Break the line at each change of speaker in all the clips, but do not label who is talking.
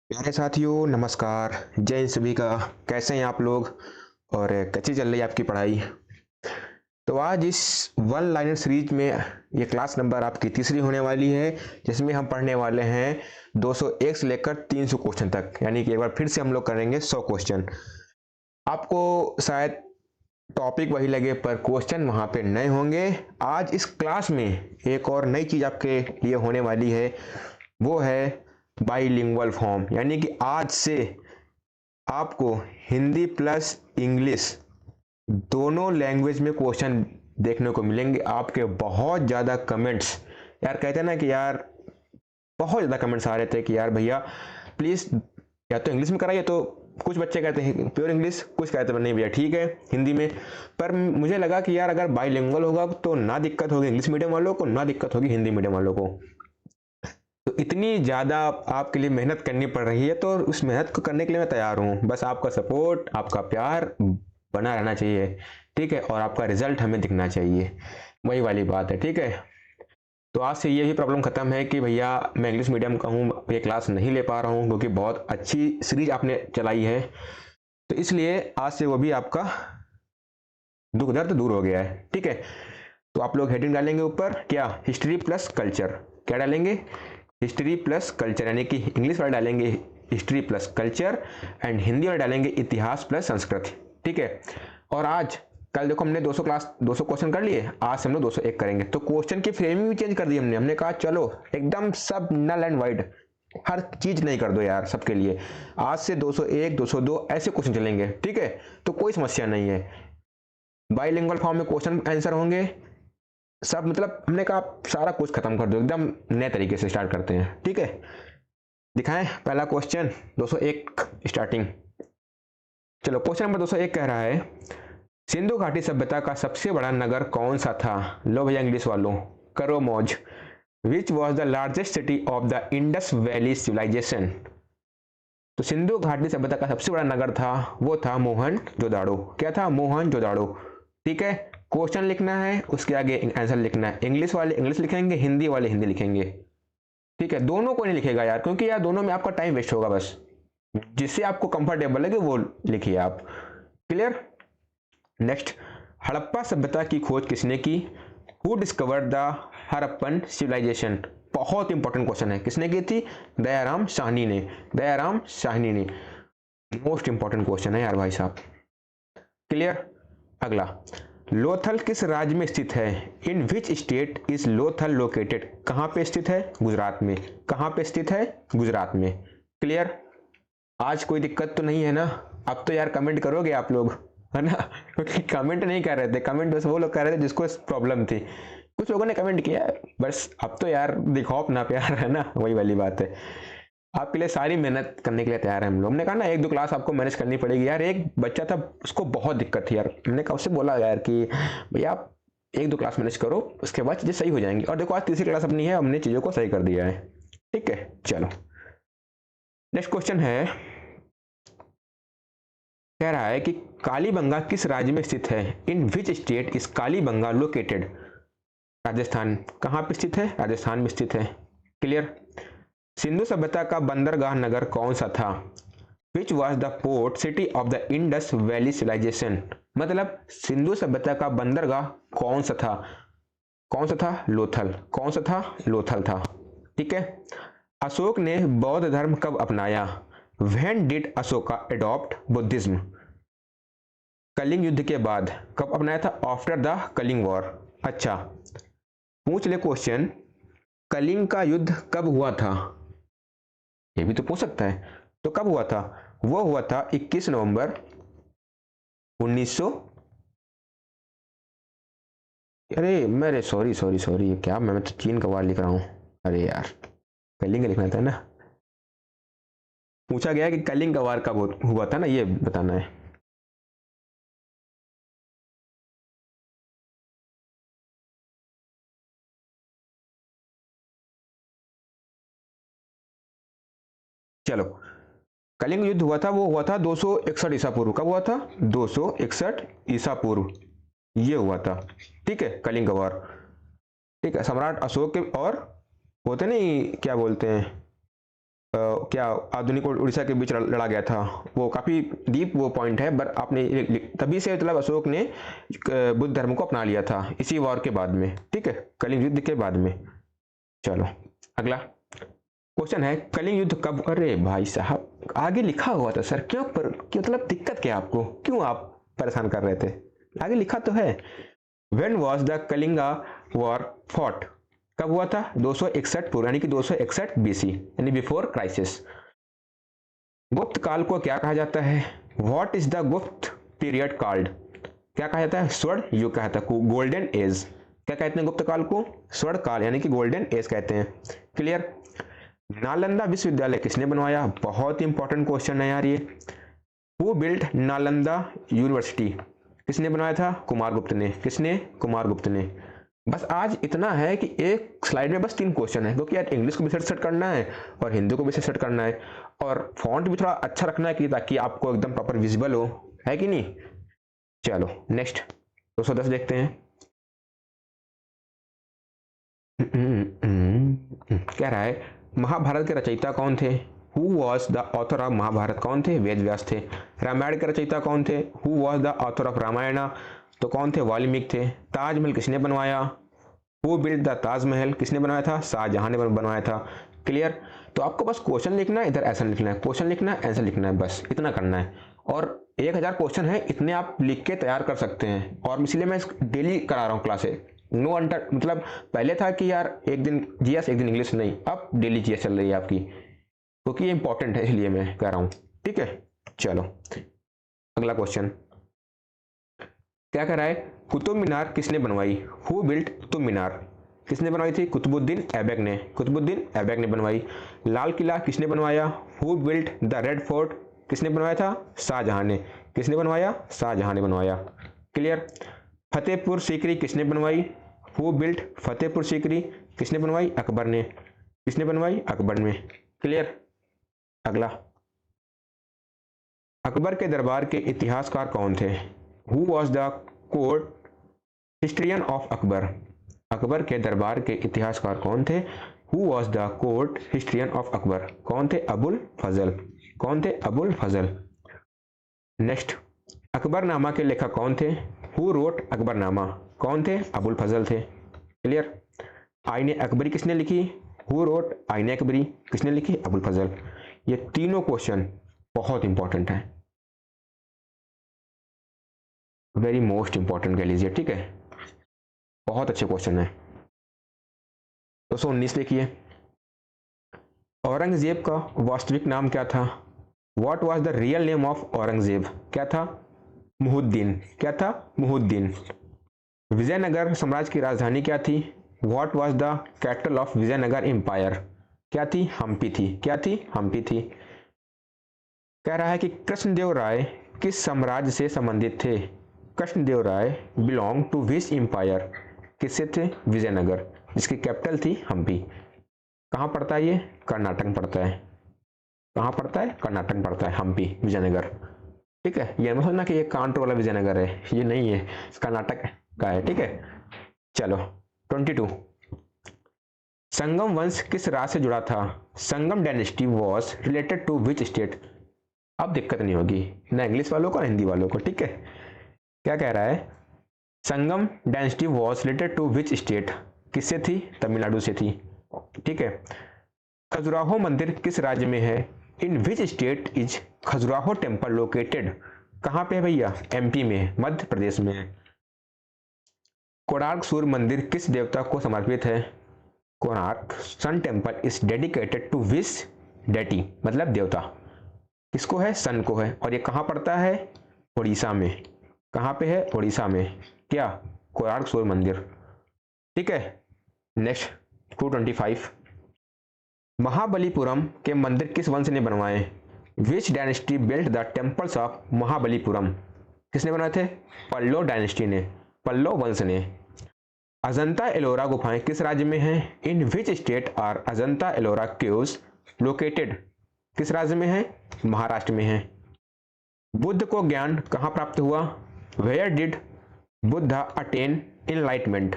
प्यारे साथियों नमस्कार। जय हिंद सभी का। कैसे हैं आप लोग और कैसी चल रही है आपकी पढ़ाई। तो आज इस वन लाइनर सीरीज में ये क्लास नंबर आपकी तीसरी होने वाली है, जिसमें हम पढ़ने वाले हैं 201 से लेकर 300 क्वेश्चन तक, यानी कि एक बार फिर से हम लोग करेंगे 100 क्वेश्चन। आपको शायद टॉपिक वही लगे पर क्वेश्चन वहाँ पे नए होंगे। आज इस क्लास में एक और नई चीज़ आपके लिए होने वाली है, वो है बाईलिंगुअल फॉर्म, यानी कि आज से आपको हिंदी प्लस इंग्लिश दोनों लैंग्वेज में क्वेश्चन देखने को मिलेंगे। आपके बहुत ज़्यादा कमेंट्स, यार कहते हैं ना कि यार बहुत ज़्यादा कमेंट्स आ रहे थे कि यार भैया प्लीज़ या तो इंग्लिश में कराइए, तो कुछ बच्चे कहते हैं प्योर इंग्लिश, कुछ कहते हैं नहीं भैया ठीक है हिंदी में। पर मुझे लगा कि यार अगर बाईलिंगुअल होगा तो ना दिक्कत होगी इंग्लिश मीडियम वालों को, ना दिक्कत होगी हिंदी मीडियम वालों को। तो इतनी ज़्यादा आपके लिए मेहनत करनी पड़ रही है, तो उस मेहनत को करने के लिए मैं तैयार हूँ। बस आपका सपोर्ट, आपका प्यार बना रहना चाहिए, ठीक है, और आपका रिजल्ट हमें दिखना चाहिए, वही वाली बात है, ठीक है। तो आज से ये भी प्रॉब्लम खत्म है कि भैया मैं इंग्लिश मीडियम का हूँ, ये क्लास नहीं ले पा रहा हूँ क्योंकि बहुत अच्छी सीरीज आपने चलाई है, तो इसलिए आज से वो भी आपका दुख दर्द दूर हो गया है, ठीक है। तो आप लोग हेडिंग डालेंगे ऊपर क्या, हिस्ट्री प्लस कल्चर। क्या डालेंगे, हिस्ट्री प्लस कल्चर, यानी कि इंग्लिश वाले डालेंगे history plus culture and Hindi वाले डालेंगे इतिहास प्लस संस्कृत, ठीक है। और आज कल देखो हमने 200 क्वेश्चन कर लिए, आज से हम लोग 201 करेंगे। तो क्वेश्चन की फ्रेमिंग भी चेंज कर दी हमने कहा चलो एकदम सब नल एंड वाइड, हर चीज नहीं कर दो यार सबके लिए। आज से 201 202 ऐसे क्वेश्चन चलेंगे, ठीक है। तो कोई समस्या नहीं है, बाईलिंगुअल फॉर्म में क्वेश्चन आंसर होंगे सब, मतलब हमने कहा सारा कुछ खत्म कर दो, एकदम नए तरीके से स्टार्ट करते हैं, ठीक है। दिखाएं पहला क्वेश्चन 201 स्टार्टिंग। चलो क्वेश्चन नंबर 201 कह रहा है, सिंधु घाटी सभ्यता का सबसे बड़ा नगर कौन सा था। लो भैया इंग्लिश वालों करो मौज। Which was the largest city of the Indus Valley civilisation. तो सिंधु घाटी सभ्यता का सबसे बड़ा नगर था, वो था मोहनजोदाड़ो। क्या था, मोहनजोदाड़ो, ठीक है। क्वेश्चन लिखना है, उसके आगे आंसर लिखना है। इंग्लिश वाले इंग्लिश लिखेंगे, हिंदी वाले हिंदी लिखेंगे, ठीक है। दोनों को नहीं लिखेगा यार, क्योंकि यार दोनों में आपका टाइम वेस्ट होगा। बस जिससे आपको कंफर्टेबल लगे वो लिखिए आप, क्लियर। नेक्स्ट, हड़प्पा सभ्यता की खोज किसने की। Who discovered the Harappan civilisation. बहुत इंपॉर्टेंट क्वेश्चन है, किसने की थी, दयाराम साहनी ने, दयाराम साहनी ने। मोस्ट इंपॉर्टेंट क्वेश्चन है यार भाई साहब, क्लियर। अगला, लोथल किस राज्य में स्थित है। In which state is Lothal located. कहां पे स्थित है, गुजरात में। कहां पे स्थित है, गुजरात में, क्लियर। आज कोई दिक्कत तो नहीं है ना, अब तो यार कमेंट करोगे आप लोग, है ना, क्योंकि कमेंट नहीं कर रहे थे, कमेंट बस वो लोग कर रहे थे जिसको प्रॉब्लम थी। कुछ लोगों ने कमेंट किया, बस अब तो यार दिखाओ अपना प्यार, है ना, वही वाली बात है। आपके लिए सारी मेहनत करने के लिए तैयार है हम लोग। हमने कहा ना एक दो क्लास आपको मैनेज करनी पड़ेगी यार। एक बच्चा था उसको बहुत दिक्कत थी यार, हमने कहा उससे बोला यार कि भैया आप एक दो क्लास मैनेज करो, उसके बाद चीजें सही हो जाएंगी। और देखो आज तीसरी क्लास अपनी है, हमने चीजों को सही कर दिया है, ठीक है। चलो नेक्स्ट क्वेश्चन है, कह रहा है कि कालीबंगा किस राज्य में स्थित है। In which state is Kalibanga located. Rajasthan. कहां पे स्थित है, राजस्थान में स्थित है, क्लियर। सिंधु सभ्यता का बंदरगाह नगर कौन सा था। Which was the port city of the Indus Valley civilisation. मतलब सिंधु सभ्यता का बंदरगाह कौन सा था, कौन सा था, लोथल। कौन सा था, लोथल था, ठीक है। अशोक ने बौद्ध धर्म कब अपनाया। When did Ashoka adopt Buddhism. Kalinga युद्ध के बाद। कब अपनाया था, आफ्टर द कलिंग वॉर। अच्छा पूछ ले क्वेश्चन, कलिंग का युद्ध कब हुआ था, ये भी तो पूछ सकता है। तो कब हुआ था, वो हुआ था 21 नवंबर 1900। अरे मेरे सॉरी सॉरी सॉरी, क्या मैं तो चीन का वार लिख रहा हूँ। अरे यार कलिंग का लिखना था ना, पूछा गया कि कलिंग का वार कब हुआ था ना, ये बताना है। चलो कलिंग युद्ध हुआ था, वो हुआ था 261 ईसा पूर्व। कब हुआ था, 261 ईसा पूर्व, ये हुआ था, ठीक है, कलिंग वॉर, ठीक है। सम्राट अशोक के और होते नहीं क्या बोलते हैं, क्या आधुनिक और उड़ीसा के बीच लड़ा गया था, वो काफ़ी डीप वो पॉइंट है, पर आपने तभी से मतलब अशोक ने बुद्ध धर्म को अपना लिया था इसी वॉर के बाद में, ठीक है, कलिंग युद्ध के बाद में। चलो अगला क्वेश्चन है, कलिंग युद्ध कब, अरे भाई साहब आगे लिखा हुआ था सर, क्यों मतलब दिक्कत क्या आपको, क्यों आप परेशान कर रहे थे, आगे लिखा तो है। When was the Kalinga war fought, कब हुआ था, 261 पूर्व यानी कि 261 बीसी यानी बिफोर क्राइसिस। गुप्त काल को क्या कहा जाता है, व्हाट इज द गुप्त पीरियड कॉल्ड, क्या कहा जाता है, स्वर्ण युग कहा जाता है, गोल्डन एज, क्या कहते हैं गुप्त काल को, स्वर्ण काल यानी कि गोल्डन एज कहते हैं। क्लियर। नालंदा विश्वविद्यालय किसने बनवाया, बहुत इंपॉर्टेंट क्वेश्चन है यार ये। हु बिल्ट नालंदा यूनिवर्सिटी, किसने बनवाया था, कुमारगुप्त ने, किसने, कुमारगुप्त ने। बस आज इतना है कि एक स्लाइड में बस 3 क्वेश्चन है, क्योंकि यार इंग्लिश को भी सेट करना है और हिंदी को भी सेट करना है और फॉन्ट भी थोड़ा अच्छा रखना है कि ताकि आपको एकदम प्रॉपर विजिबल हो, है कि नहीं। चलो नेक्स्ट 210 देखते हैं। कह रहा है महाभारत के रचयिता कौन थे, who was the author of Mahabharata, कौन थे, वेद व्यास थे। रामायण के रचयिता कौन थे, who was the author of Ramayana, तो कौन थे, वाल्मीकि थे। ताजमहल किसने बनवाया, हु बिल्ट द ताजमहल, किसने बनवाया था, शाहजहां ने बनवाया था। क्लियर। तो आपको बस क्वेश्चन लिखना है, इधर आंसर लिखना है, क्वेश्चन लिखना है, आंसर लिखना है, बस इतना करना है। और 1000 क्वेश्चन है, इतने आप लिख के तैयार कर सकते हैं। और इसलिए मैं डेली करा रहा हूँ क्लासे, नो अंटर, मतलब पहले था कि यार एक दिन जीएस एक दिन इंग्लिश, नहीं, अब डेली जीएस चल रही है आपकी, क्योंकि ये इंपॉर्टेंट है इसलिए मैं कह रहा हूँ, ठीक है। चलो अगला क्वेश्चन क्या कह रहा है, कुतुब मीनार किसने बनवाई, हु बिल्ट कुतुब मीनार, किसने बनवाई थी, कुतुबुद्दीन ऐबक ने, कुतुबुद्दीन ऐबक ने बनवाई। लाल किला किसने बनवाया, who built the red fort, किसने बनवाया था, शाहजहां ने, किसने बनवाया, शाहजहां ने बनवाया। क्लियर। फतेहपुर सीकरी किसने बनवाई, हु बिल्ट फतेहपुर सीकरी, किसने बनवाई, अकबर ने, किसने बनवाई, अकबर ने। क्लियर। अगला, अकबर के दरबार के इतिहासकार कौन थे, who was the court historian of Akbar, Akbar के दरबार के इतिहासकार कौन थे, who was the court historian of Akbar, कौन थे, अबुल फजल, कौन थे, अबुल फजल। नेक्स्ट, अकबरनामा के लेखक कौन थे, हु रोट अकबरनामा, कौन थे, अबुल फजल थे। क्लियर। आईने अकबरी किसने लिखी, हु रोट आईने अकबरी, किसने लिखी, अबुल फजल। ये तीनों क्वेश्चन बहुत इंपॉर्टेंट है, वेरी मोस्ट इंपॉर्टेंट कह लीजिए, ठीक है, बहुत अच्छे क्वेश्चन है। 219 देखिए, औरंगजेब का वास्तविक नाम क्या था, what was the real name of Aurangzeb, क्या था, मुहुद्दीन, क्या था, मुहुद्दीन। विजयनगर साम्राज्य की राजधानी क्या थी, what was the capital of Vijayanagara empire, क्या थी, हम्पी थी, क्या थी, हम्पी थी। कह रहा है कि कृष्णदेव राय किस साम्राज्य से संबंधित थे, कृष्णदेव राय बिलोंग टू विच एम्पायर, किससे थे, विजयनगर, जिसकी कैपिटल थी हम्पी। कहाँ पड़ता है ये, कर्नाटक में पड़ता है, कहाँ पड़ता है, कर्नाटक में पड़ता है, हम्पी विजयनगर, ठीक है। ये मत समझना कि ये कांट वाला विजयनगर है, ये नहीं है, कर्नाटक का है, ठीक है। चलो 22, संगम वंश किस राज्य से जुड़ा था, Sangam dynasty was related to which state. अब दिक्कत नहीं होगी ना इंग्लिश वालों को ना हिंदी वालों को, ठीक है। क्या कह रहा है, Sangam dynasty was related to which state, किससे थी, तमिलनाडु से थी, ठीक है। खजुराहो मंदिर किस राज्य में है, in which state is Khajuraho temple located, कहाँ पे है भैया, एमपी में, मध्य प्रदेश में है। कोणार्क सूर्य मंदिर किस देवता को समर्पित है, Konark Sun Temple is dedicated to which deity, मतलब देवता, किसको है, सन को है। और ये कहाँ पड़ता है, उड़ीसा में, कहाँ पे है, उड़ीसा में, क्या, कोणार्क सूर्य मंदिर, ठीक है। नेक्स्ट 225, महाबलीपुरम के मंदिर किस वंश ने बनवाए, विच dynasty built the temples of Mahabalipuram, किसने बनाए थे, पल्लो डायनेस्टी ने, पल्लो वंश ने। अजंता एलोरा गुफाएं किस राज्य में हैं, in which state are Ajanta Ellora caves located, किस राज्य में है, महाराष्ट्र में है। बुद्ध को ज्ञान कहाँ प्राप्त हुआ, where did Buddha attain enlightenment,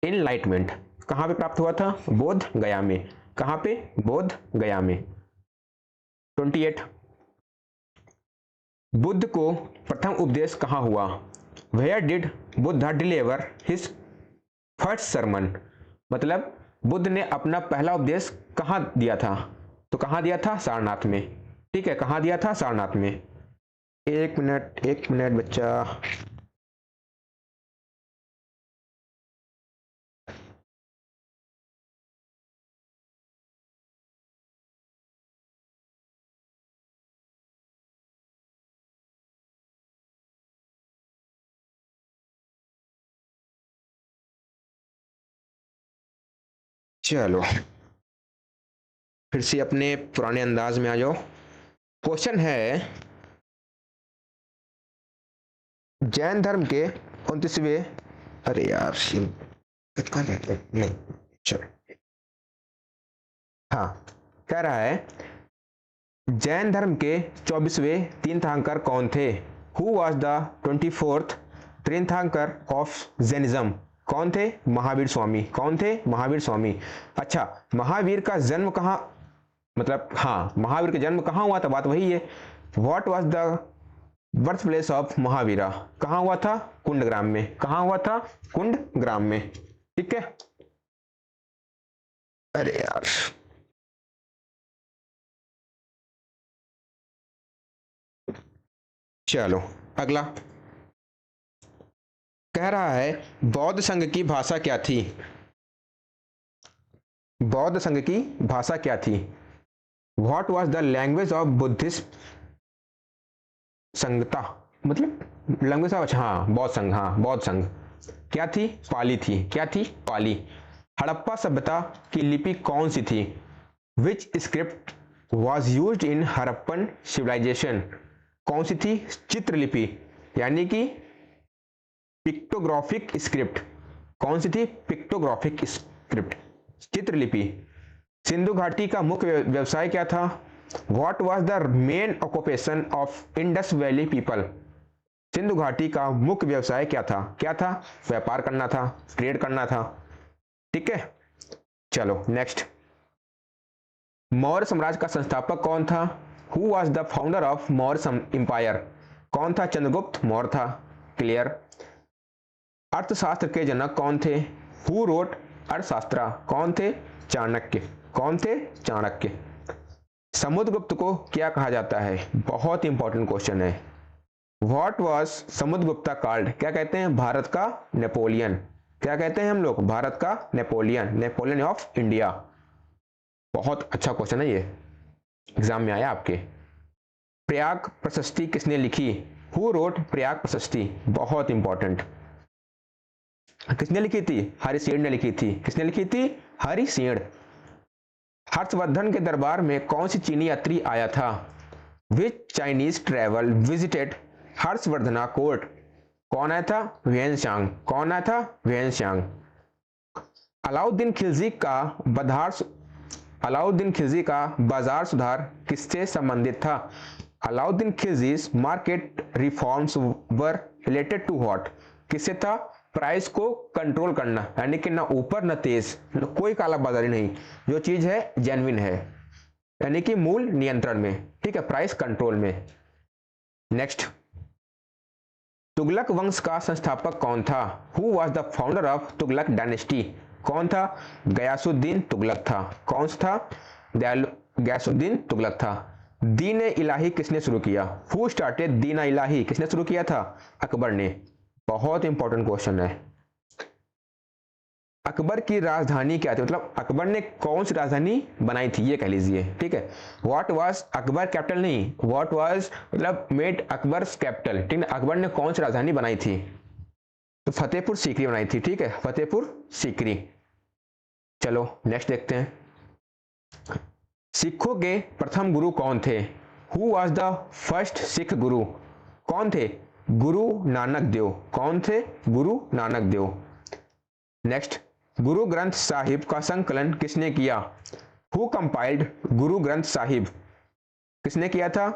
enlightenment कहाँ पे प्राप्त हुआ था, बोध गया में, कहाँ पे, बोध गया में। 28। बुद्ध को प्रथम उपदेश कहाँ हुआ? Where did Buddha deliver his first sermon? मतलब बुद्ध ने अपना पहला उपदेश कहाँ दिया था? तो कहाँ दिया था? सारनाथ में। ठीक है, कहाँ दिया था? सारनाथ में। एक मिनट बच्चा। चलो फिर से अपने पुराने अंदाज में आ जाओ। क्वेश्चन है, जैन धर्म के 29वें, अरे यार नहीं, चलो हाँ, कह रहा है जैन धर्म के 24वें तीर्थंकर कौन थे? हु वॉज द 24th तीर्थंकर ऑफ जैनिज्म? कौन थे? महावीर स्वामी। कौन थे? महावीर स्वामी। अच्छा, महावीर का जन्म कहाँ, मतलब हाँ, महावीर का जन्म कहाँ हुआ था? बात वही है। What was the birth place of Mahavira? कहाँ हुआ था? कुंडग्राम में। कहाँ हुआ था? कुंडग्राम में। ठीक है, अरे यार चलो अगला। कह रहा है बौद्ध संघ की भाषा क्या थी? बौद्ध संघ की भाषा क्या थी? What was the language of Buddhist संघता? मतलब लैंग्वेज ऑफ, हाँ बौद्ध संघ, हाँ बौद्ध संघ क्या थी? पाली थी। क्या थी? पाली। हड़प्पा सभ्यता की लिपि कौन सी थी? Which script was use in Harappan civilisation? कौन सी थी? चित्रलिपि, यानी कि पिक्टोग्राफिक स्क्रिप्ट। कौन सी थी? Pictographic script, चित्रलिपि। सिंधु घाटी का मुख्य व्यवसाय क्या था? What was the main occupation of Indus valley people? Sindhu घाटी का मुख्य व्यवसाय क्या था? क्या था? व्यापार करना था, ट्रेड करना था। ठीक है, चलो नेक्स्ट। मौर्य साम्राज्य का संस्थापक कौन था? Who was the founder of Maurya empire? कौन था? चंद्रगुप्त मौर्य था। क्लियर। अर्थशास्त्र के जनक कौन थे? हु रोट अर्थशास्त्र? कौन थे? चाणक्य। कौन थे? चाणक्य। समुद्रगुप्त को क्या कहा जाता है? बहुत इंपॉर्टेंट क्वेश्चन है। What was Samudragupta called? क्या कहते हैं? भारत का नेपोलियन। क्या कहते हैं हम लोग? भारत का नेपोलियन, नेपोलियन ऑफ इंडिया। बहुत अच्छा क्वेश्चन है ये, एग्जाम में आया आपके। प्रयाग प्रशस्ति किसने लिखी? हु रोट प्रयाग प्रशस्ति? बहुत इंपॉर्टेंट। किसने लिखी थी? हरिसेन ने लिखी थी। किसने लिखी थी? हरिसेन। हर्षवर्धन के दरबार में कौन सी चीनी यात्री आया था? Which Chinese travel visited Harshavardhana court? कौन आया था? वेनशांग। कौन आया था? वेनशांग। अलाउद्दीन खिलजी का बाजार सुधार किससे संबंधित था? Alauddin Khilji's market reforms were related to what? किससे था? प्राइस को कंट्रोल करना, यानी कि ना ऊपर ना तेज, कोई काला बाजारी नहीं, जो चीज है जेन्युइन है, यानी कि मूल नियंत्रण में। ठीक है, प्राइस कंट्रोल में। नेक्स्ट, तुगलक वंश का संस्थापक कौन था? Who was the founder of Tughlaq dynasty? कौन था? गयासुद्दीन तुगलक था। कौन था? गयासुद्दीन तुगलक था। दीन इलाही किसने शुरू किया? हु स्टार्टेड दीन इलाही? किसने शुरू किया था? अकबर ने। बहुत इंपॉर्टेंट क्वेश्चन है। अकबर की राजधानी क्या थी? मतलब अकबर ने कौन सी राजधानी बनाई थी, ये कह लीजिए। ठीक है, व्हाट वाज अकबर कैपिटल नहीं, व्हाट वाज मतलब मेड अकबर्स कैपिटल। ठीक है, अकबर ने कौन सी राजधानी बनाई थी? तो फतेहपुर सीकरी बनाई थी। ठीक है, फतेहपुर सीकरी। चलो नेक्स्ट देखते हैं। सिखों के प्रथम गुरु कौन थे? Who was the first Sikh गुरु? कौन थे? गुरु नानक देव। कौन थे? गुरु नानक देव। नेक्स्ट, गुरु ग्रंथ साहिब का संकलन किसने किया? Who compiled Guru Granth Sahib? किसने किया था?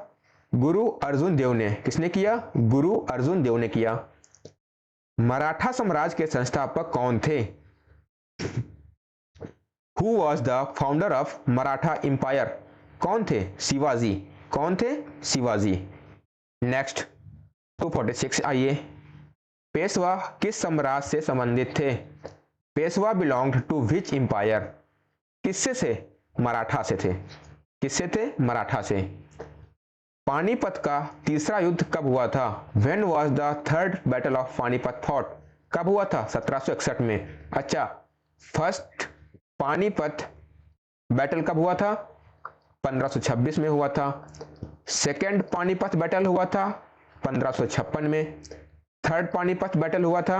गुरु अर्जुन देव ने। किसने किया? गुरु अर्जुन देव ने किया। मराठा साम्राज्य के संस्थापक कौन थे? Who was the founder of Maratha empire? कौन थे? शिवाजी। कौन थे? शिवाजी। नेक्स्ट 246 आइए, पेशवा किस साम्राज्य से संबंधित थे? Peshwa belonged to which empire? किससे से? मराठा से थे। किससे थे? मराठा से। पानीपत का तीसरा युद्ध कब हुआ था? When was the third battle of Panipat fought? कब हुआ था? 1761 में। अच्छा, फर्स्ट पानीपत बैटल कब हुआ था? 1526 में हुआ था। सेकेंड पानीपत बैटल हुआ था 1556 में। थर्ड पानीपत बैटल हुआ था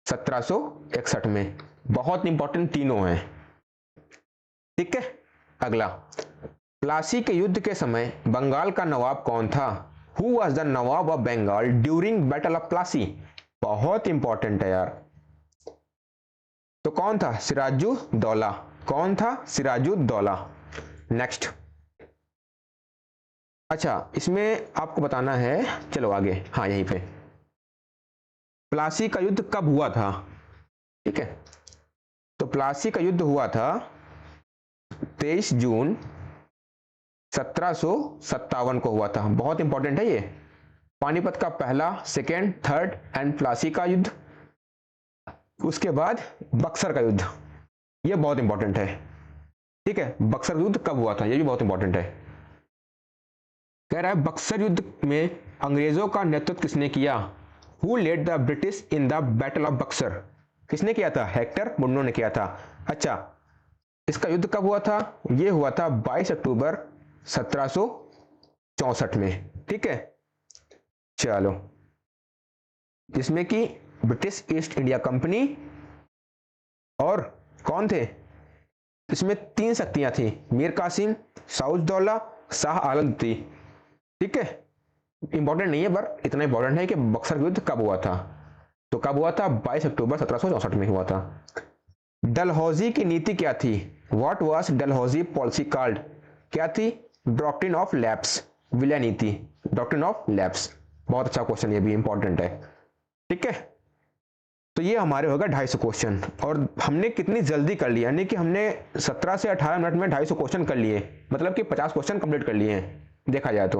1761 में। बहुत इंपॉर्टेंट तीनों हैं, ठीक है। अगला, प्लासी के युद्ध के समय बंगाल का नवाब कौन था? Who was the Nawab of Bengal during battle of Plassey? बहुत इंपॉर्टेंट है यार। तो कौन था? सिराजुद्दौला। कौन था? सिराजुद्दौला। नेक्स्ट, अच्छा इसमें आपको बताना है, चलो आगे, हाँ यहीं पे, प्लासी का युद्ध कब हुआ था? ठीक है, तो प्लासी का युद्ध हुआ था 23 जून 1757 को हुआ था। बहुत इंपॉर्टेंट है ये। पानीपत का पहला, सेकेंड, थर्ड एंड प्लासी का युद्ध, उसके बाद बक्सर का युद्ध, ये बहुत इंपॉर्टेंट है, ठीक है। बक्सर युद्ध कब हुआ था, ये भी बहुत इंपॉर्टेंट है। कह रहा है बक्सर युद्ध में अंग्रेजों का नेतृत्व किसने किया? Who led the British in the battle of Buxar? किसने किया था? हेक्टर मुंडो ने किया था। अच्छा, इसका युद्ध कब हुआ था? ये हुआ था 22 अक्टूबर 1764 में, ठीक है। चलो, जिसमें कि ब्रिटिश ईस्ट इंडिया कंपनी और कौन थे? इसमें 3 शक्तियां थी, मीर कासिम, साउदौला, शाह आलम थी, ठीक है। इंपॉर्टेंट नहीं है, पर इतना इंपॉर्टेंट है कि बक्सर युद्ध कब हुआ था। तो कब हुआ था? 22 अक्टूबर 1764 में हुआ था। डलहौजी की नीति क्या थी? What was Dalhousie policy called? क्या थी? डॉक्ट्रिन ऑफ लैप्स, विलय नीति, डॉक्ट्रिन ऑफ लैप्स। बहुत अच्छा क्वेश्चन, ये भी इंपॉर्टेंट है, ठीक है। तो ये हमारे होगा 250 क्वेश्चन, और हमने कितनी जल्दी कर लिया, यानी कि हमने 17 से 18 मिनट में 250 क्वेश्चन कर लिए, मतलब कि 50 क्वेश्चन कंप्लीट कर लिए हैं देखा जाए तो।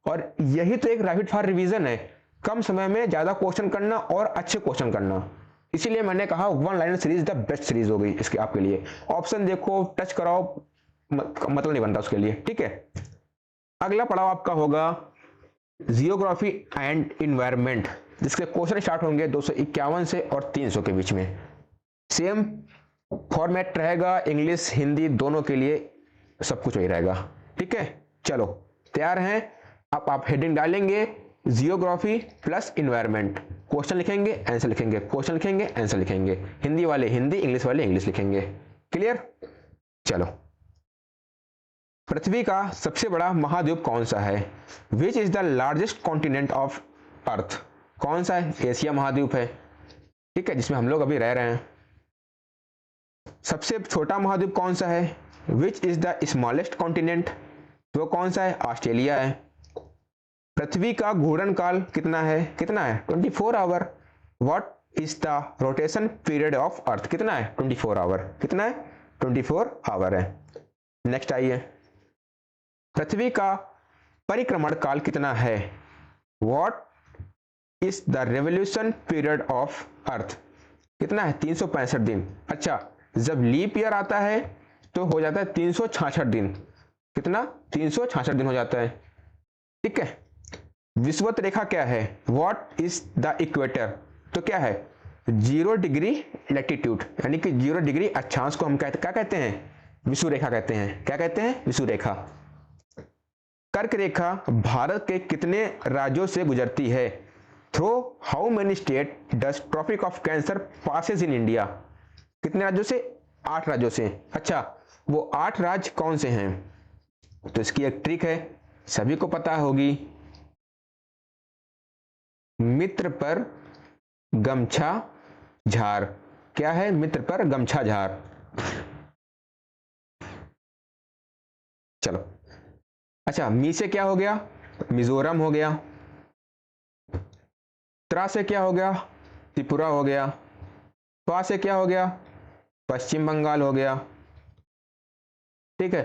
और यही तो एक रैपिड फायर रिवीजन है, कम समय में ज्यादा क्वेश्चन करना और अच्छे क्वेश्चन करना। इसीलिए मैंने कहा one liner series the best series हो गई इसके आपके लिए। ऑप्शन देखो, टच कराओ, मतलब नहीं बनता उसके लिए, ठीक है। अगला पड़ाव आपका होगा जियोग्राफी एंड इन्वायरमेंट, जिसके क्वेश्चन स्टार्ट होंगे 251 से और 300 के बीच में। सेम फॉर्मेट रहेगा, इंग्लिश हिंदी दोनों के लिए सब कुछ वही रहेगा, ठीक है। चलो तैयार हैं? अब आप हेडिंग डालेंगे जियोग्राफी प्लस इन्वायरमेंट, क्वेश्चन लिखेंगे, आंसर लिखेंगे, क्वेश्चन लिखेंगे, आंसर लिखेंगे, हिंदी वाले हिंदी, इंग्लिश वाले इंग्लिश लिखेंगे। क्लियर? चलो, पृथ्वी का सबसे बड़ा महाद्वीप कौन सा है? Which is the largest continent of earth? कौन सा है? एशिया महाद्वीप है, ठीक है, जिसमें हम लोग अभी रह रहे हैं। सबसे छोटा महाद्वीप कौन सा है? Which is the smallest continent? वो कौन सा है? ऑस्ट्रेलिया है। पृथ्वी का घूर्णन काल कितना है? कितना है? 24 hour. What is the rotation period of Earth? कितना है? 24 आवर। कितना है? 24 आवर है। नेक्स्ट आइए, पृथ्वी का परिक्रमण काल कितना है? What is the revolution period of Earth? कितना है? 365 दिन। अच्छा, जब लीप ईयर आता है तो हो जाता है 366 दिन। कितना? 366 दिन हो जाता है, ठीक है। विषुवत रेखा क्या है? What is the equator? तो क्या है? 0 डिग्री लैटिट्यूड, यानी कि 0 डिग्री अक्षांश को हम क्या कहते हैं? विषुव रेखा कहते हैं। क्या कहते हैं? विषुव रेखा। कर्क रेखा भारत के कितने राज्यों से गुजरती है? Through how many state does tropic of cancer passes in India? कितने राज्यों से? 8 राज्यों से। अच्छा, वो 8 राज्य कौन से हैं? तो इसकी एक ट्रिक है, सभी को पता होगी, मित्र पर गमछा झार। क्या है? मित्र पर गमछा झार। चलो, अच्छा, मी से क्या हो गया? मिजोरम हो गया। त्रा से क्या हो गया? त्रिपुरा हो गया। पा से क्या हो गया? पश्चिम बंगाल हो गया, ठीक है।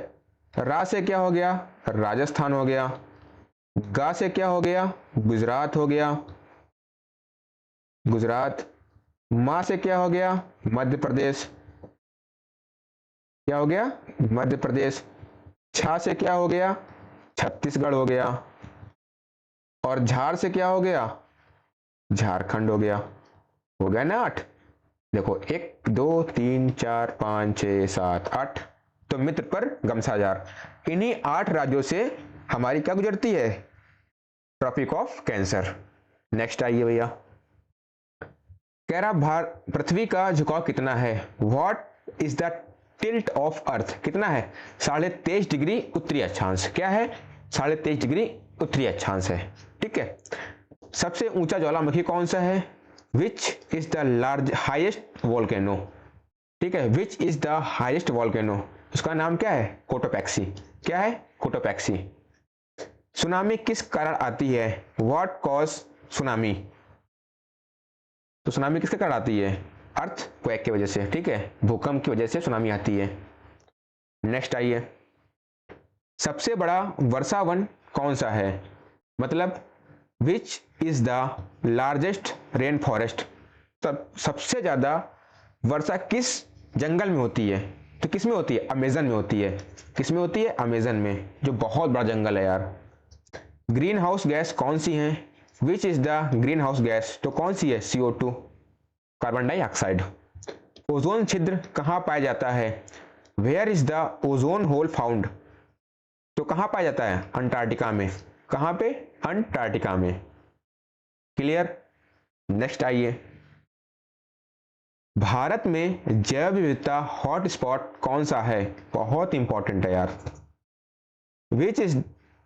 रा से क्या हो गया, राजस्थान हो गया। गा से क्या हो गया, गुजरात हो गया, गुजरात। मा से क्या हो गया, मध्य प्रदेश, क्या हो गया, मध्य प्रदेश। छा से क्या हो गया, छत्तीसगढ़ हो गया। और झार से क्या हो गया, झारखंड हो गया। हो गया ना 8। देखो 1 2 3 4 5 6 7 8। तो मित्र पर गमसाजार, इन्हीं 8 राज्यों से हमारी क्या गुजरती है, ट्रॉपिक ऑफ कैंसर। नेक्स्ट आइए भैया, कह रहा पृथ्वी का झुकाव कितना है, what is the tilt of Earth, कितना है, 23.5 डिग्री उत्तरी अक्षांश। क्या है, 23.5 डिग्री उत्तरी अक्षांश है। ठीक है। सबसे ऊंचा ज्वालामुखी कौन सा है, which is the highest volcano. ठीक है, which is the highest volcano, उसका नाम क्या है, कोटोपैक्सी। क्या है, कोटोपैक्सी। सुनामी किस कारण आती है, व्हाट कॉज सुनामी। तो सुनामी किसके कारण आती है, अर्थ क्वेक की वजह से। ठीक है, भूकंप की वजह से सुनामी आती है। नेक्स्ट आइए, सबसे बड़ा वर्षा वन कौन सा है, मतलब which is the largest rain forest. तब सबसे ज्यादा वर्षा किस जंगल में होती है, तो किस में होती है, अमेजन में होती है। किस में होती है, अमेजन में, जो बहुत बड़ा जंगल है यार। ग्रीन हाउस गैस कौन सी है, which is the green house gas, तो कौन सी है, CO2, कार्बन डाइऑक्साइड। ओजोन छिद्र कहाँ पाया जाता है, where is the ozone hole found, तो कहाँ पाया जाता है, अंटार्कटिका में। कहाँ पे, अंटार्कटिका में। क्लियर। नेक्स्ट आइए, भारत में जैव विविधता हॉटस्पॉट कौन सा है, बहुत इंपॉर्टेंट है यार। Which is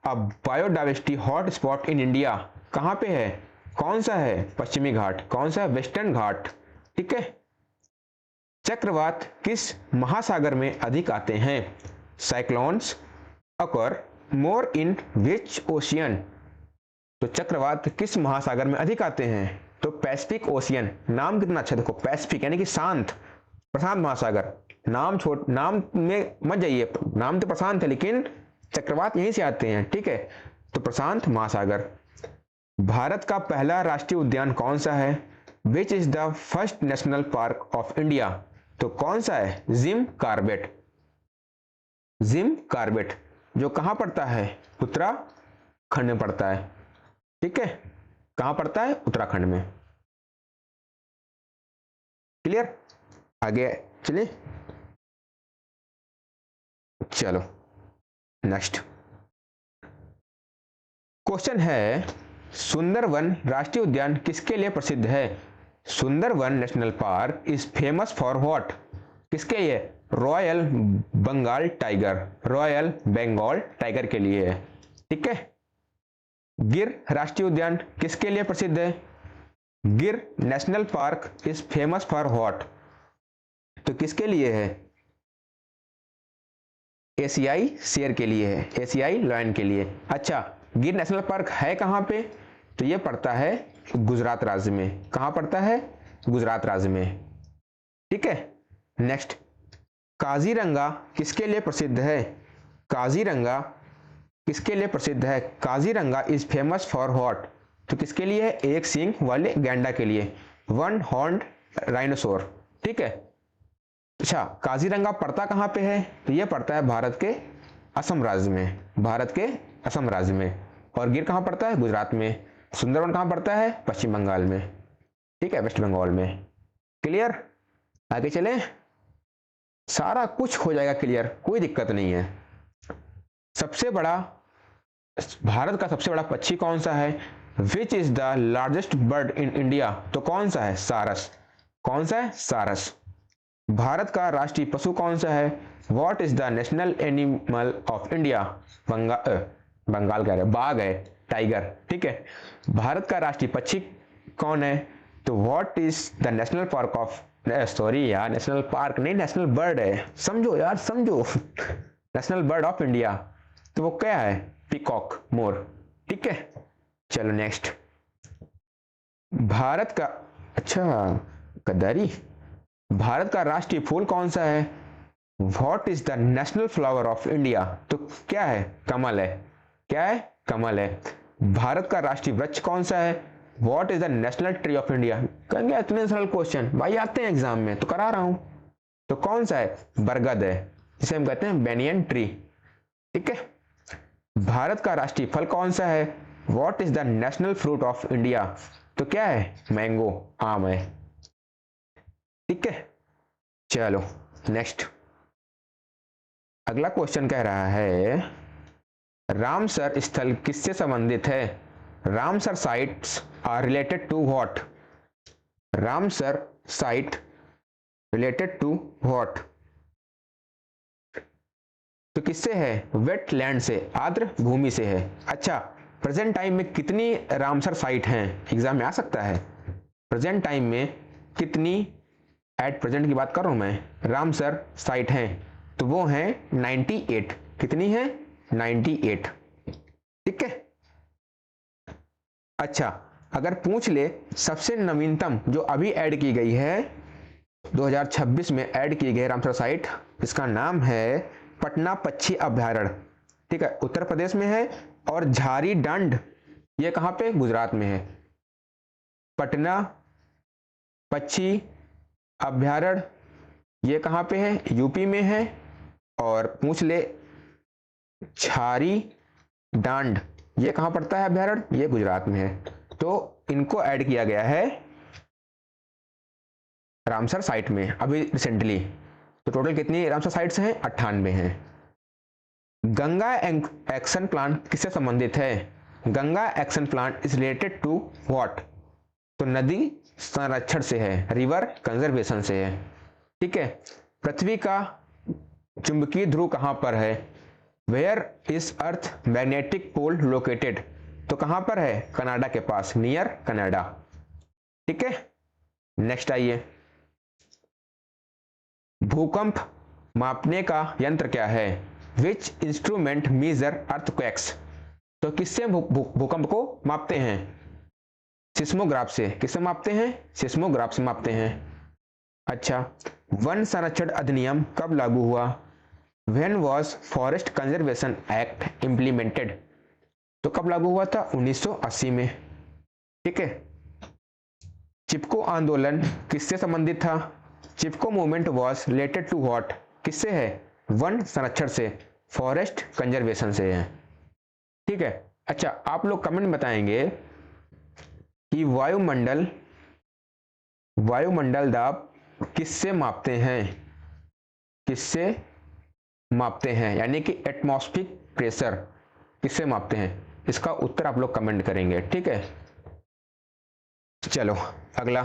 a biodiversity hotspot in India, कहाँ पे है, कौन सा है, पश्चिमी घाट। कौन सा है, वेस्टर्न घाट। ठीक है। चक्रवात किस महासागर में अधिक आते हैं, साइक्लोन्स अकर मोर इन विच ओशियन, तो चक्रवात किस महासागर में अधिक आते हैं, तो पैसिफिक ओशियन। नाम कितना अच्छा, देखो पैसिफिक यानी कि शांत, प्रशांत महासागर। नाम में मत जाइए, नाम तो प्रशांत है लेकिन चक्रवात यहीं से आते हैं। ठीक है, तो प्रशांत महासागर। भारत का पहला राष्ट्रीय उद्यान कौन सा है, which is the first national park of India, तो कौन सा है, जिम कार्बेट। जिम कार्बेट, जो कहां पड़ता है, उत्तराखंड में पड़ता है। ठीक है, कहां पड़ता है, उत्तराखंड में। क्लियर। आगे चलिए, चलो नेक्स्ट क्वेश्चन है, सुंदरवन राष्ट्रीय उद्यान किसके लिए प्रसिद्ध है। Sundarban national park is famous for what, किसके लिए, royal Bengal tiger, royal Bengal tiger के लिए है। ठीक है। गिर राष्ट्रीय उद्यान किसके लिए प्रसिद्ध है, गिर national park is famous for what, तो किसके लिए है, एशियाई शेर के लिए है, एशियाई लायन के लिए। अच्छा, गिर नेशनल पार्क है कहां पे, तो ये पड़ता है गुजरात राज्य में। कहां पड़ता है, गुजरात राज्य में। ठीक है। नेक्स्ट, काजीरंगा किसके लिए प्रसिद्ध है, काजीरंगा किसके लिए प्रसिद्ध है, Kaziranga is famous for what, तो किसके लिए है, एक सींग वाले गैंडा के लिए, वन हॉर्न्ड राइनोसोर। ठीक है। अच्छा, काजीरंगा पड़ता कहां पे है, तो ये पड़ता है भारत के असम राज्य में, भारत के असम राज्य में। और गिर कहां पड़ता है, गुजरात में। सुंदरवन कहां पड़ता है, पश्चिम बंगाल में। ठीक है, वेस्ट बंगाल में। क्लियर। आगे चलें, सारा कुछ हो जाएगा क्लियर, कोई दिक्कत नहीं है। सबसे बड़ा, भारत का सबसे बड़ा पक्षी कौन सा है, which is the largest bird in India, तो कौन सा है, सारस। कौन सा है, सारस। भारत का राष्ट्रीय पशु कौन सा है, what is the national animal of India, Bengal कह रहे, बाघ है, टाइगर। ठीक है। भारत का राष्ट्रीय पक्षी कौन है, तो what is the national park of, sorry यार, नेशनल पार्क नहीं, नेशनल बर्ड है, समझो यार समझो, नेशनल बर्ड ऑफ इंडिया, तो वो क्या है, पीकॉक, मोर। ठीक है। चलो नेक्स्ट, भारत का, अच्छा गद्दारी, भारत का राष्ट्रीय फूल कौन सा है, what is the national flower of India? तो क्या है? कमल है। क्या है? कमल है। भारत का राष्ट्रीय वृक्ष कौन सा है? What is the national tree of India? कहेंगे इतने सरल क्वेश्चन भाई आते हैं एग्जाम में तो करा रहा हूं। तो कौन सा है? बरगद है, जिसे हम कहते हैं बेनियन ट्री। ठीक है। भारत का राष्ट्रीय फल कौन सा है? What is the national fruit of India? तो क्या है? मैंगो, आम है। ठीक है। चलो नेक्स्ट, अगला क्वेश्चन कह रहा है रामसर स्थल किससे संबंधित है? Ramsar sites are related to what? Ramsar site related to what? तो किससे है? वेटलैंड से, आर्द्र भूमि से है। अच्छा, प्रेजेंट टाइम में कितनी रामसर साइट हैं? एग्जाम में आ सकता है। प्रेजेंट टाइम में कितनी, एट प्रेजेंट की बात कर रहा हूं मैं, रामसर साइट हैं? तो वो हैं 98। कितनी है? 98। ठीक है। अच्छा, अगर पूछ ले सबसे नवीनतम जो अभी ऐड की गई है, 2026 में ऐड की गई रामसर साइट, इसका नाम है पटना पक्षी अभयारण्य। ठीक है, उत्तर प्रदेश में है। और झारी डंड, ये कहां पे? गुजरात में है। पटना पक्षी अभयारण्य ये कहां पे है? यूपी में है। और पूछ ले झारी डांड ये कहां पड़ता है अभयारण्य? ये गुजरात में है। तो इनको ऐड किया गया है रामसर साइट में अभी रिसेंटली। तो टोटल कितनी रामसर साइट्स हैं? 98 हैं। गंगा एक्शन प्लान किससे संबंधित है? Ganga action plan is related to what? तो नदी संरक्षण से है, रिवर कंजर्वेशन से है। ठीक है। पृथ्वी का चुंबकीय ध्रुव कहां पर है? Where is earth magnetic pole located? तो कहां पर है? कनाडा के पास, नियर कनाडा। ठीक है। नेक्स्ट आइए, भूकंप मापने का यंत्र क्या है? Which instrument major earthquakes? तो किससे भूकंप को मापते हैं? सिस्मोग्राफ से। किससे मापते हैं? सिस्मोग्राफ से मापते हैं। अच्छा, वन संरक्षण अधिनियम कब लागू हुआ? When was forest conservation act implemented? तो कब लागू हुआ था? 1980 में। ठीक है। चिपको आंदोलन किससे संबंधित था? Chipko movement was related to what? किससे है? वन संरक्षण से, फॉरेस्ट कंजर्वेशन से है। ठीक है। अच्छा, आप लोग कमेंट में बताएंगे कि वायुमंडल दाब किससे मापते हैं? किससे मापते हैं? यानी कि एटमॉस्फेरिक प्रेशर किससे मापते हैं? इसका उत्तर आप लोग कमेंट करेंगे। ठीक है। चलो अगला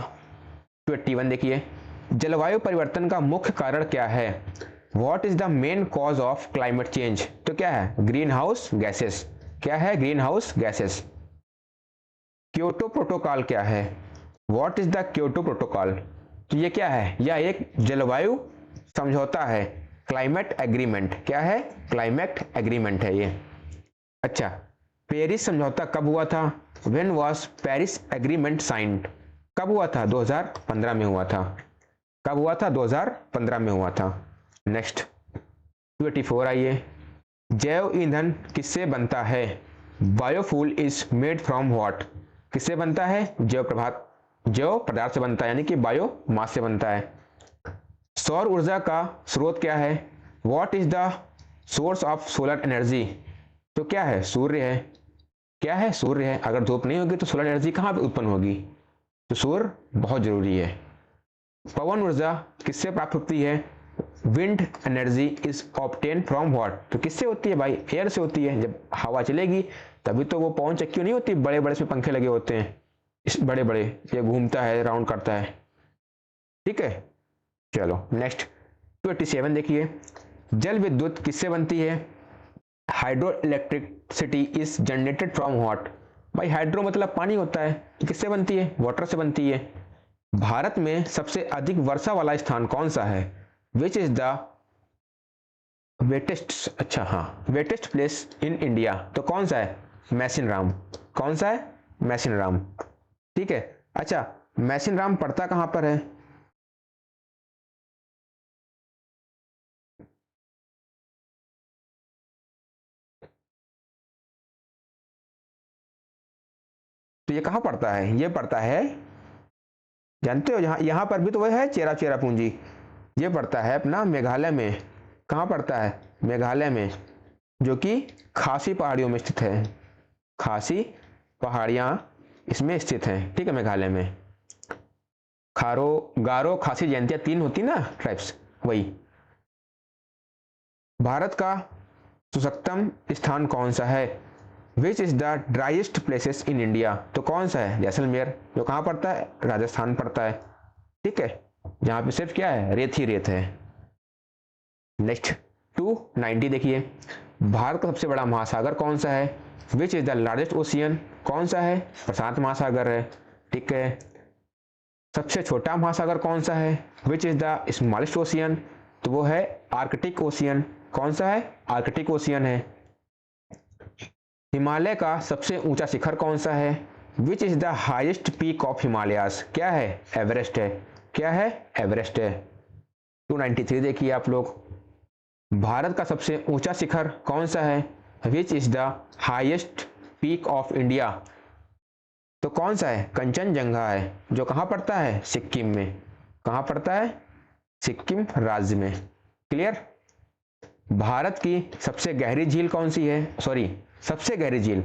21 देखिए, जलवायु परिवर्तन का मुख्य कारण क्या है? What is the main cause of climate change? तो क्या है? Green house gases. क्या है? Green house gases. Kyoto protocol क्या है? What is the Kyoto protocol? तो ये क्या है? यह एक जलवायु समझौता है, क्लाइमेट एग्रीमेंट। क्या है? क्लाइमेट एग्रीमेंट है ये। अच्छा, पेरिस समझौता कब हुआ था? When was Paris agreement signed? कब हुआ था? 2015 में हुआ था। कब हुआ था? 2015 में हुआ था। नेक्स्ट 24 आइए, जैव ईंधन किससे बनता है? Biofuel is made from what? किससे बनता है? जैव पदार्थ से बनता है, यानी कि बायो मास से बनता है। सौर ऊर्जा का स्रोत क्या है? What is the source of solar energy? तो क्या है? सूर्य है। क्या है? सूर्य है। अगर धूप नहीं होगी तो सोलर एनर्जी कहां पे उत्पन्न होगी? तो सूर्य बहुत जरूरी है। पवन ऊर्जा किससे प्राप्त होती है? Wind energy is obtain from what? तो किससे होती है भाई? एयर से होती है। जब हवा चलेगी तभी तो वो पवन चक्की नहीं होती, बड़े बड़े इसमें पंखे लगे होते हैं, इस बड़े बड़े, ये घूमता है, राउंड करता है। ठीक है। चलो नेक्स्ट 27 देखिए, जल विद्युत किससे बनती है? Hydro electricity is generated from what? भाई हाइड्रो मतलब पानी होता है, तो किससे बनती है? वाटर से बनती है। भारत में सबसे अधिक वर्षा वाला स्थान कौन सा है? विच इज द वेटेस्ट, अच्छा हाँ, वेटेस्ट प्लेस इन इंडिया? तो कौन सा है? मैसिनराम। कौन सा है? मैसिनराम। ठीक है। अच्छा, मैसिनराम पड़ता कहां पर है? तो ये कहाँ पड़ता है? ये पड़ता है, जानते हो, यहाँ पर भी तो वह है चेरापूंजी, ये पड़ता है अपना मेघालय में। कहाँ पड़ता है? मेघालय में, जो कि खासी पहाड़ियों में स्थित है। खासी पहाड़ियाँ इसमें स्थित हैं, ठीक है, मेघालय में। गारो खासी जयंतियाँ 3 होती ना ट्राइब्स, वही। भारत का शुष्कतम स्थान कौन सा है? Which is the driest places in India? तो कौन सा है? जैसलमेर, जो कहाँ पड़ता है? राजस्थान पड़ता है, ठीक है, जहाँ पे सिर्फ क्या है? रेत ही रेत है। नेक्स्ट 290 देखिए, भारत का सबसे बड़ा महासागर कौन सा है? Which is the largest ocean? कौन सा है? प्रशांत महासागर है, ठीक है। सबसे छोटा महासागर कौन सा है? Which is the smallest ocean? तो वो है आर्कटिक ओशियन। कौन सा है? आर्कटिक ओशियन है। हिमालय का सबसे ऊंचा शिखर कौन सा है? Which is the highest peak of Himalayas? क्या है? एवरेस्ट है। क्या है? एवरेस्ट है। 293 देखिए आप लोग, भारत का सबसे ऊंचा शिखर कौन सा है? Which is the highest peak of India? तो कौन सा है? कंचनजंगा है, जो कहाँ पड़ता है? सिक्किम में। कहाँ पड़ता है? सिक्किम राज्य में। क्लियर? भारत की सबसे गहरी झील कौन सी है? सबसे गहरी झील,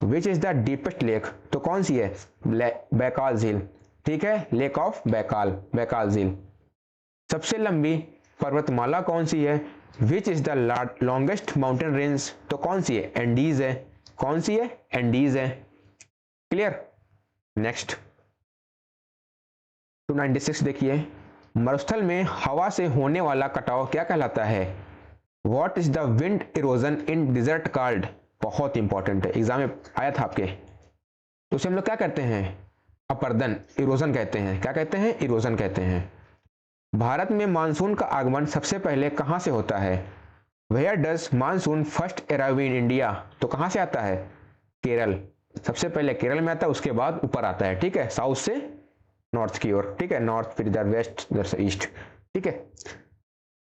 which is the deepest lake? तो कौन सी है? बैकाल झील, ठीक है, लेक ऑफ बैकाल झील। सबसे लंबी पर्वतमाला कौन सी है? Which is the longest mountain range? तो कौन सी है? एंडीज है। कौन सी है? एंडीज है। क्लियर? नेक्स्ट 296 देखिए, मरुस्थल में हवा से होने वाला कटाव क्या कहलाता है? What is the wind erosion in desert called? बहुत इंपॉर्टेंट है, एग्जाम में आया था आपके। तो उसे हम लोग क्या कहते हैं? अपर्दन, इरोजन कहते हैं। क्या कहते हैं? इरोजन कहते हैं। भारत में मानसून का आगमन सबसे पहले कहां से होता है? Where does monsoon first arrive in India? तो कहां से आता है? केरल। सबसे पहले केरल में आता है, उसके बाद ऊपर आता है, ठीक है, साउथ से नॉर्थ की ओर, ठीक है, नॉर्थ, फिर इधर वेस्ट, इधर से ईस्ट, ठीक है।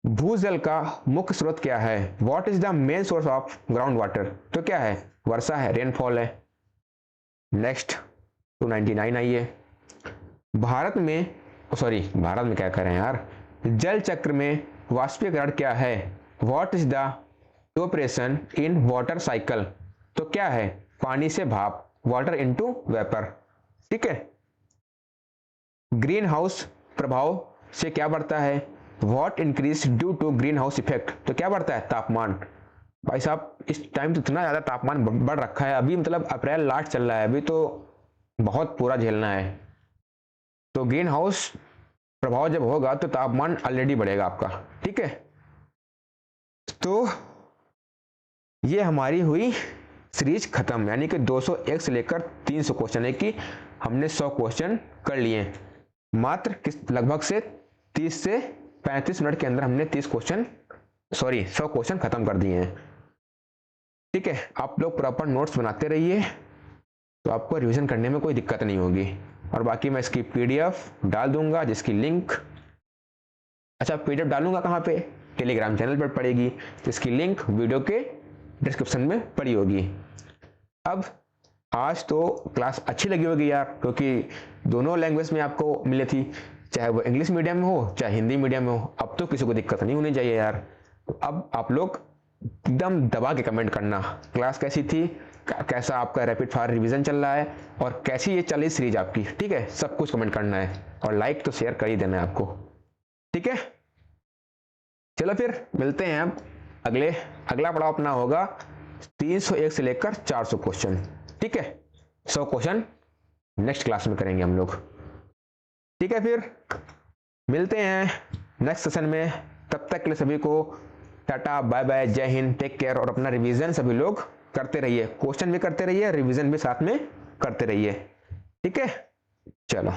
भूजल का मुख्य स्रोत क्या है? What is the main source of ground water? तो क्या है? वर्षा है, रेनफॉल है। नेक्स्ट 299 आइए, भारत में क्या करें यार, जल चक्र में वाष्पीकरण क्या है? What is the evaporation in water cycle? तो क्या है? पानी से भाप, वाटर इनटू वेपर, ठीक है। ग्रीन हाउस प्रभाव से क्या बढ़ता है? What increase due to green house effect? तो क्या बढ़ता है? तापमान। भाई साहब इस टाइम तो इतना ज़्यादा तापमान बढ़ रखा है, अभी मतलब अप्रैल लास्ट चल रहा है, अभी तो बहुत पूरा झेलना है। तो ग्रीन हाउस प्रभाव जब होगा तो तापमान ऑलरेडी बढ़ेगा आपका, ठीक है। तो ये हमारी हुई सीरीज खत्म, यानी कि 201 से लेकर 300 क्वेश्चन है कि हमने 100 क्वेश्चन कर लिए मात्र लगभग से 30 से 35 मिनट के अंदर हमने 100 क्वेश्चन खत्म कर दिए हैं, ठीक है। आप लोग प्रॉपर नोट्स बनाते रहिए तो आपको रिवीजन करने में कोई दिक्कत नहीं होगी। और बाकी मैं इसकी पीडीएफ डाल दूंगा, जिसकी लिंक, अच्छा पीडीएफ डालूंगा कहाँ पे? टेलीग्राम चैनल पर पड़ेगी, जिसकी लिंक वीडियो के डिस्क्रिप्शन में पड़ी होगी। अब आज तो क्लास अच्छी लगी होगी यार, क्योंकि दोनों लैंग्वेज में आपको मिली थी, चाहे वो इंग्लिश मीडियम में हो चाहे हिंदी मीडियम में हो। अब तो किसी को दिक्कत नहीं होनी चाहिए यार। अब आप लोग एकदम दबा के कमेंट करना, क्लास कैसी थी, कैसा आपका रैपिड फायर रिवीजन चल रहा है, और कैसी ये चली सीरीज आपकी, ठीक है। सब कुछ कमेंट करना है, और लाइक तो शेयर कर ही देना है आपको, ठीक है। चलो फिर मिलते हैं। अब अगला पड़ाव अपना होगा 301 से लेकर 400 क्वेश्चन, ठीक है। 100 क्वेश्चन नेक्स्ट क्लास में करेंगे हम लोग, ठीक है। फिर मिलते हैं नेक्स्ट सेशन में, तब तक के लिए सभी को टाटा, बाय बाय, जय हिंद, टेक केयर। और अपना रिवीजन सभी लोग करते रहिए, क्वेश्चन भी करते रहिए, रिवीजन भी साथ में करते रहिए, ठीक है। चलो।